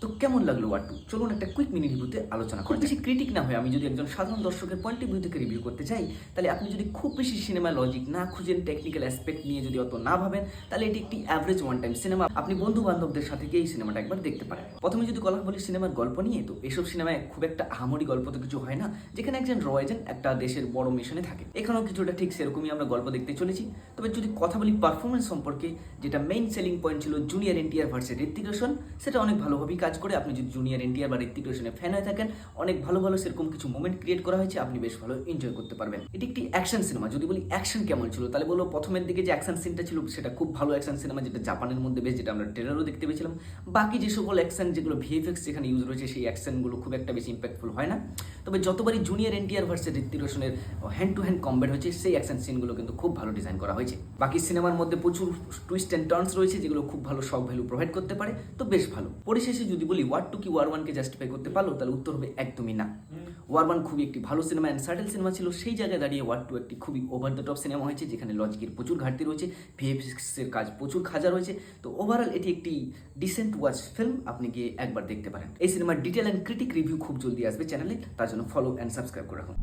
তো কেমন লাগলো ওয়ার টু? চলুন একটা কুইক মিনি রিভিউতে আলোচনা করি। বেশি ক্রিটিক না হয়ে আমি যদি একজন সাধারণ দর্শকের পয়েন্ট অফ ভিউ থেকে রিভিউ করতে চাই, তাহলে আপনি যদি খুব বেশি সিনেমা লজিক না খুঁজেন, টেকনিক্যাল অ্যাসপেক্ট নিয়ে যদি অত না ভাবেন, তাহলে এটি একটি অ্যাভারেজ ওয়ান টাইম সিনেমা। আপনি বন্ধু-বান্ধবদের সাথে গিয়ে এই সিনেমাটা একবার দেখতে পারেন। প্রথমে যদি কথা বলি সিনেমার গল্প নিয়ে, তো এসব সিনেমায় খুব একটা আহামরি গল্প তো কিছু হয় না, যেখানে একজন র এজেন্ট একটা দেশের বড় মিশনে থাকে। এখানেও কিছুটা ঠিক সেরকমই আমরা গল্প দেখতে চলেছি। তবে যদি কথা বলি পারফরমেন্স সম্পর্কে, যেটা মেইন সেলিং পয়েন্ট ছিল জুনিয়র এনটিআর ভার্সেস ঋত্বিক রোশন, সেটা অনেক ভালোভাবেই কাজ করে। আপনি যদি জুনিয়র এনটিআর বা ঋত্বিক রোশনের ফ্যান হয়ে থাকেন, অনেক ভালো ভালো সেরকম কিছু মোমেন্ট ক্রিয়েট করা হয়েছে, আপনি বেশ ভালো এনজয় করতে পারবেন। এটি একটি অ্যাকশন সিনেমা। যদি বলি অ্যাকশন কেমন ছিল, তাহলে বলবো প্রথমের দিকে যে অ্যাকশন সিনটা ছিল সেটা খুব ভালো অ্যাকশন সিনেমা, যেটা জাপানের মধ্যে বেশ, যেটা আমরা ট্রেলারও দেখতে পেয়েছিলাম। বাকি যে সকল অ্যাকশন যেগুলো ভিএফএক্স যেখানে ইউজ রয়েছে, সেই অ্যাকশনগুলো খুব একটা বেশি ইম্প্যাক্টফুল হয় না। তবে যতবারই জুনিয়র এনটিআর ভার্সেস ঋত্বিক রোশনের হ্যান্ড টু হ্যান্ড কম্ব্যাট হয়েছে, সেই অ্যাকশন সিনগুলো কিন্তু খুব ভালো ডিজাইন করা হয়েছে। বাকি সিনেমার মধ্যে প্রচুর টুইস্ট অ্যান্ড টার্নস রয়েছে, যেগুলো খুব ভালো শক ভ্যালু প্রোভাইড করতে পারে। তো বেশ ভালো। পরিশেষে যদি বলি ওয়ার টু কি ওয়ার ওয়ানকে জাস্টিফাই করতে পারলো, তাহলে উত্তর হবে একদমই না। ওয়ার ওয়ান খুবই একটি ভালো সিনেমা অ্যান্ড সাটেল সিনেমা ছিল, সেই জায়গায় দাঁড়িয়ে ওয়ার টু একটি খুবই ওভার দ্য টপ সিনেমা হয়েছে, যেখানে লজিকের প্রচুর ঘাটতি রয়েছে, ভিএফএক্সের কাজ প্রচুর খাজা রয়েছে। তো ওভারঅল এটি একটি ডিসেন্ট ওয়াচ ফিল্ম, আপনি গিয়ে একবার দেখতে পারেন। এই সিনেমার ডিটেল অ্যান্ড ক্রিটিক রিভিউ খুব জলদি আসবে চ্যানেলে, তার জন্য ফলো অ্যান্ড সাবস্ক্রাইব করে রাখুন।